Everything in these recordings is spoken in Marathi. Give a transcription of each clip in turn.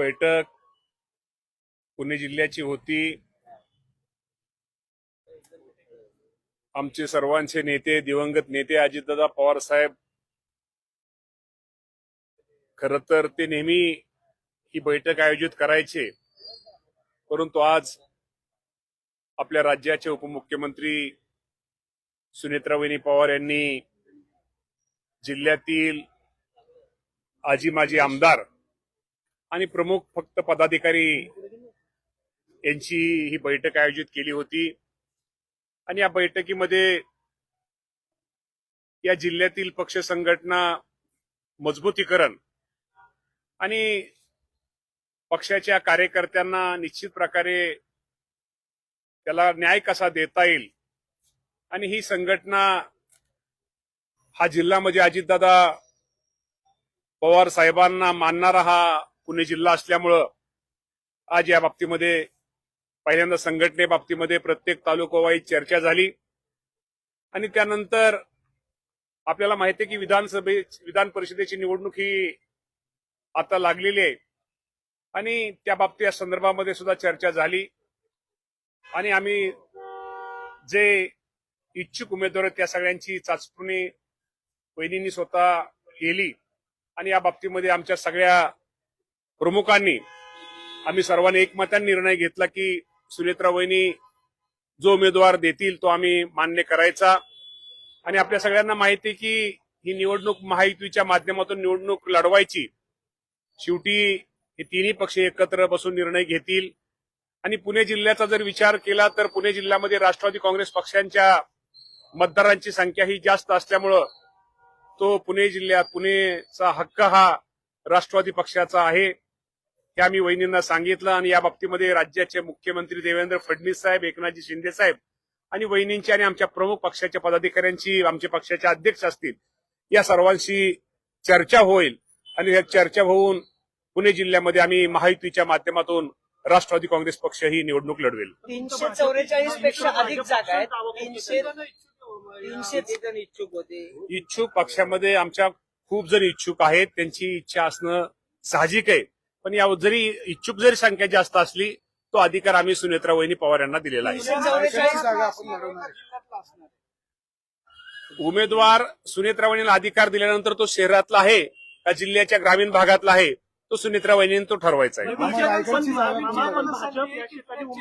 बैठक पुणे जिल्ह्याची होती. आमचे सर्वांचे नेते, दिवंगत नेते अजितदादा पवार साहेब, खरं तर ते नेहमी ही बैठक आयोजित करायचे, परंतु आज आपल्या राज्याचे उपमुख्यमंत्री सुनेत्रावहिनी पवार यांनी जिल्ह्यातील आजी माजी आमदार आणि प्रमुख फक्त पदाधिकारी यांची ही बैठक आयोजित केली होती. आणि या बैठकीमध्ये या जिल्ह्यातील पक्ष संघटना मजबूतीकरण आणि पक्षाच्या कार्यकर्त्यांना निश्चित प्रकारे त्याला न्याय कसा देता येईल आणि ही संघटना हा जिल्हा म्हणजे अजितदादा पवार साहेबांना मानणारा हा पुणे जिल्हा असल्यामुळं आज या बाबतीमध्ये पहिल्यांदा संघटनेबाबतीमध्ये प्रत्येक तालुकावाईज चर्चा झाली. आणि त्यानंतर आपल्याला माहिती आहे की विधान परिषदेची निवडणूक ही आता लागलेली आहे आणि त्या बाबतीत या संदर्भामध्ये सुद्धा चर्चा झाली. आणि आम्ही जे इच्छुक उमेदवार आहेत त्या सगळ्यांची चाचपणी वहिनींनी स्वतः केली आणि या बाबतीमध्ये आमच्या सगळ्या प्रमुखांनी आम्ही सर्वांनी एकमताने निर्णय घेतला की सुनेत्रा वहिनी जो उमेदवार देतील तो आम्ही मान्य करायचा. आणि आपल्या सगळ्यांना माहिती आहे की ही निवडणूक महायुतीच्या माध्यमातून निवडणूक लढवायची. शेवटी हे तिन्ही पक्ष एकत्र बसून निर्णय घेतील. आणि पुणे जिल्ह्याचा जर विचार केला तर पुणे जिल्ह्यामध्ये राष्ट्रवादी काँग्रेस पक्षांच्या मतदारांची संख्या ही जास्त असल्यामुळं तो पुणेचा हक्क हा राष्ट्रवादी पक्षाचा आहे हे आम्ही वहिनींना सांगितलं. आणि या बाबतीमध्ये राज्याचे मुख्यमंत्री देवेंद्र फडणवीस साहेब, एकनाथजी शिंदे साहेब आणि वहिनींची आणि आमच्या प्रमुख पक्षाच्या पदाधिकाऱ्यांची, आमच्या पक्षाचे अध्यक्ष असतील, या सर्वांशी चर्चा होईल. आणि या चर्चा होऊन पुणे जिल्ह्यामध्ये आम्ही महायुतीच्या माध्यमातून राष्ट्रवादी काँग्रेस पक्ष ही निवडणूक लढवेल. 344 पेक्षा अधिक जागा आहेत. 300 जण इच्छुक होते. इच्छुक पक्षामध्ये आमच्या खूप जण इच्छुक आहेत. त्यांची इच्छा असणं साहजिक आहे. पण या जरी इच्छुक जरी संख्या जास्त असली तो अधिकार आम्ही सुनेत्रा वहिनी पवार यांना दिलेला आहे. 344 जागा आपण लढवणार. उमेदवार सुनेत्रा वहिनीला अधिकार दिल्यानंतर तो शहरातला आहे का जिल्ह्याच्या ग्रामीण भागातला आहे तो सुनेत्रा वहिनीने तो ठरवायचा आहे.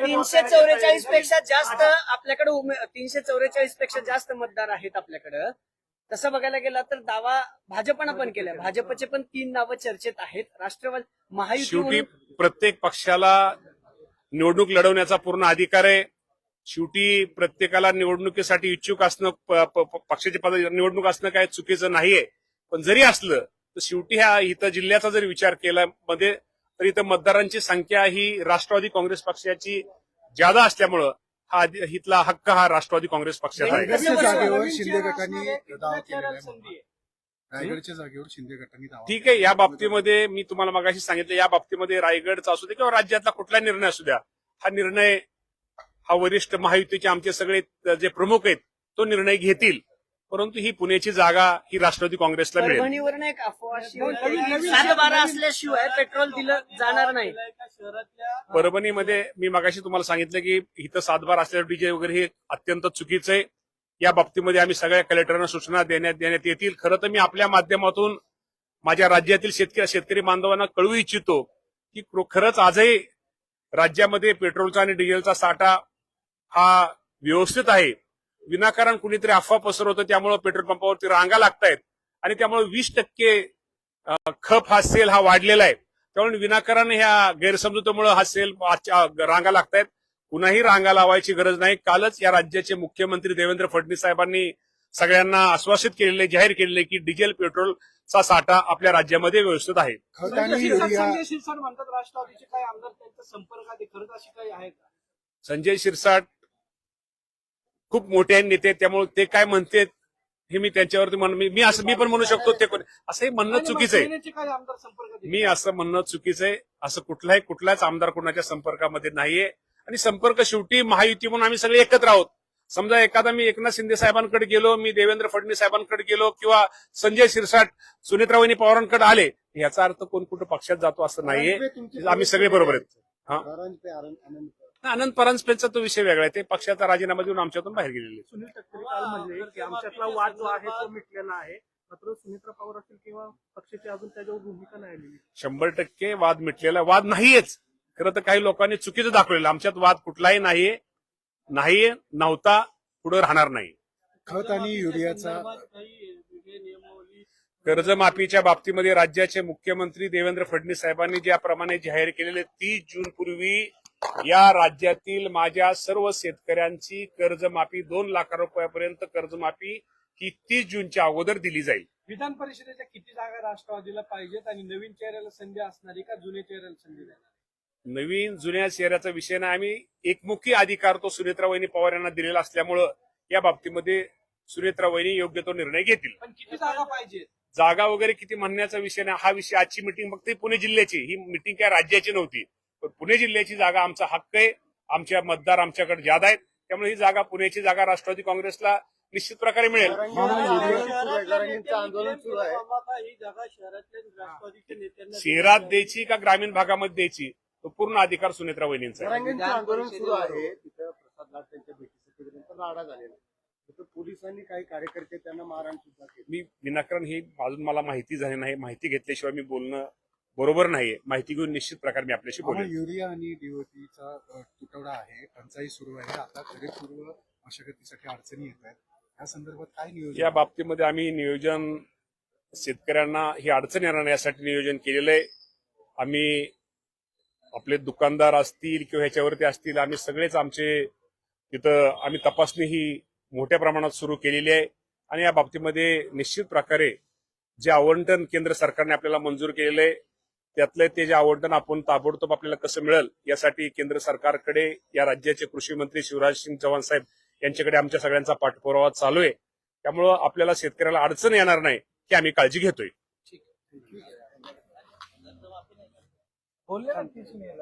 344 पेक्षा जास्त आपल्याकडे 344 पेक्षा जास्त मतदार आहेत आपल्याकडे. तसं बघायला गेलं तर दावा भाजपनं पण केलाय. भाजपचे पण 3 नावं चर्चेत आहेत. राष्ट्रवादी महायुती शेवटी प्रत्येक पक्षाला निवडणूक लढवण्याचा पूर्ण अधिकार आहे. शेवटी प्रत्येकाला निवडणुकीसाठी इच्छुक असणं, पक्षाचे निवडणूक असणं काय चुकीचं नाहीये. पण जरी असलं तर शेवटी ह्या इथं जिल्ह्याचा जर विचार केला मध्ये तर इथं मतदारांची संख्या ही राष्ट्रवादी काँग्रेस पक्षाची जादा असल्यामुळं हा इथला हक्क हा राष्ट्रवादी काँग्रेस पक्षाचा आहे. रायगडच्या जागेवर शिंदे गटांनी दावा. ठीक आहे. या बाबतीमध्ये मी तुम्हाला मगाशी सांगितलं, या बाबतीमध्ये रायगडचा असू दे किंवा राज्यातला कुठला निर्णय असू द्या, हा निर्णय हा वरिष्ठ महायुतीचे आमचे सगळे जे प्रमुख आहेत तो निर्णय घेतील. परंतु ही पुण्याची जागा ही राष्ट्रवादी काँग्रेसला मिळेल. परभणीवरून एक अफवा 7-12 असल्याशिवाय पेट्रोल दिलं जाणार नाही. परभणीमध्ये मी मगाशी तुम्हाला सांगितलं की इथं 7-12 असलेलं डीजे वगैरे हे अत्यंत चुकीचं आहे. या बाबतीमध्ये आम्ही सगळ्या कलेक्टरांना सूचना देण्यात येतील. खरं तर मी आपल्या माध्यमातून माझ्या राज्यातील शेतकरी बांधवांना कळवू इच्छितो की खरंच आजही राज्यामध्ये पेट्रोलचा आणि डिझेलचा साठा हा व्यवस्थित आहे. विनाकारण कुणीतरी अफवा पसरवतं, त्यामुळे पेट्रोल पंपावरती रांगा लागतायत आणि त्यामुळे 20% खप हा सेल हा वाढलेला आहे. त्यामुळे विनाकारण ह्या गैरसमजुतीमुळे हा सेल रांगा लागतायत. कुणाही रांगा लावायची गरज नाही. कालच या राज्याचे मुख्यमंत्री देवेंद्र फडणवीस साहेबांनी सगळ्यांना आश्वासित केलेले, जाहीर केलेले की डिझेल पेट्रोलचा साठा आपल्या राज्यामध्ये व्यवस्थित आहे. संजय शिरसाट म्हणतात राष्ट्रवादीचे काही आमदार त्यांच्या संपर्कात आहे, खरंच अशी काही आहे का? संजय शिरसाट खूप मोठे नेते, त्यामुळे ते काय म्हणते हे मी त्यांच्यावरती मी पण म्हणू शकतो ते असंही म्हणणं चुकीचं आहे. मी असं म्हणणं चुकीचं आहे. असं कुठलाच आमदार कोणाच्या संपर्कामध्ये नाहीये. आणि संपर्क शेवटी महायुती म्हणून आम्ही सगळे एकत्र आहोत. समजा एखादा मी एकनाथ शिंदे साहेबांकडे गेलो, मी देवेंद्र फडणवीस साहेबांकडे गेलो किंवा संजय शिरसाट सुनेत्रा वहिनी पवारांकडे आले याचा अर्थ कोण कुठं पक्षात जातो असं नाहीये. आम्ही सगळे बरोबर आहेत. अनंत परांजपेचा तो विषय वेगळा आहे. ते पक्षाचा राजीनामा देऊन आमच्यातून बाहेर गेलेले आहेत. सुनील तटकरे काल म्हणले की आमच्यातला वाद जो आहे तो मिटलेला आहे, मात्र सुमित्रा पवार असेल किंवा पक्षाची अजून त्याच्यावर भूमिका नाही आलेली. 100% वाद मिटलेला वाद नाहीयेच. खरं तर काही लोकांनी चुकीचं दाखवलेलं. आमच्यात वाद कुठलाही नाहीये, नव्हता, पुढे राहणार नाही. खत आणि युरियाचा काही वेगळे नियमावली कर्जमाफीच्या बाबतीमध्ये राज्याचे मुख्यमंत्री देवेंद्र फडणवीस साहेबांनी ज्याप्रमाणे जाहीर केलेले 30 जून पूर्वी या राज्यातील माझ्या सर्व शेतकऱ्यांची कर्जमाफी 2 लाख रुपयापर्यंत कर्जमाफी ही 30 जूनच्या अगोदर दिली जाईल. विधान परिषदेच्या किती जागा राष्ट्रवादीला पाहिजेत आणि नवीन चेहऱ्याला संधी असणारी का जुन्या चेहऱ्याला संधी देणार? नवीन जुन्या चेहऱ्याचा विषय नाही. आम्ही एकमुखी अधिकार तो सुनेत्रा वहिनी पवार यांना दिलेला असल्यामुळं या बाबतीमध्ये सुनेत्रा वहिनी योग्य तो निर्णय घेतील. पण किती जागा पाहिजेत? जागा वगैरे किती म्हणण्याचा विषय नाही. हा विषय आजची मिटिंग फक्त पुणे जिल्ह्याची, ही मिटिंग काय राज्याची नव्हती. पण पुणे जिल्ह्याची जागा आमचा हक्क आहे. आमच्या मतदार आमच्याकडे ज्यादा आहेत, त्यामुळे ही जागा पुण्याची जागा राष्ट्रवादी काँग्रेसला निश्चित प्रकारे मिळेल. आंदोलन सुरू आहे. ही जागा शहरातल्या राष्ट्रवादीच्या नेत्यांना शहरात द्यायची का ग्रामीण भागामध्ये द्यायची, तो पूर्ण अधिकार सुनेत्रा वहिनींचा आहे. आंदोलन सुरू आहे. तिथं प्रसाद लाड त्यांच्या भेटीसाठी गेल्यानंतर राडा झालेला. तिथं पोलिसांनी काही कार्यकर्ते त्यांना मारहाण सुद्धा केली. मी विनाकारण ही अजून मला माहिती झाली नाही. माहिती घेतल्याशिवाय मी बोलणं बरोबर नाहीये. माहिती घेऊन निश्चित प्रकारे मी आपल्याशी बोलेन. युरिया आणि डीओपीचा तुटवडा आहे, टंचाई सुरू आहे. आता खरीप पूर्व मशागतीसाठी अडचणी येत आहेत. या संदर्भात काय नियोजन? या बाबतीमध्ये आम्ही नियोजन शेतकऱ्यांना ही अडचण येणार नाही यासाठी नियोजन केलेलं आहे. आम्ही आपले दुकानदार असतील किंवा ह्याच्यावरती असतील, आम्ही सगळेच आमचे तिथं आम्ही तपासणी ही मोठ्या प्रमाणात सुरू केलेली आहे. आणि या बाबतीमध्ये निश्चित प्रकारे जे आवंटन केंद्र सरकारने आपल्याला मंजूर केलेलं आहे, त्यातलं ते जे आवंटन आपण ताबडतोब आपल्याला कसं मिळेल यासाठी केंद्र सरकारकडे या राज्याचे कृषी मंत्री शिवराज सिंग चौहान साहेब यांच्याकडे आमच्या सगळ्यांचा पाठपुरावा चालू आहे. त्यामुळं आपल्याला शेतकऱ्याला अडचण येणार नाही की आम्ही काळजी घेतोय. बोलले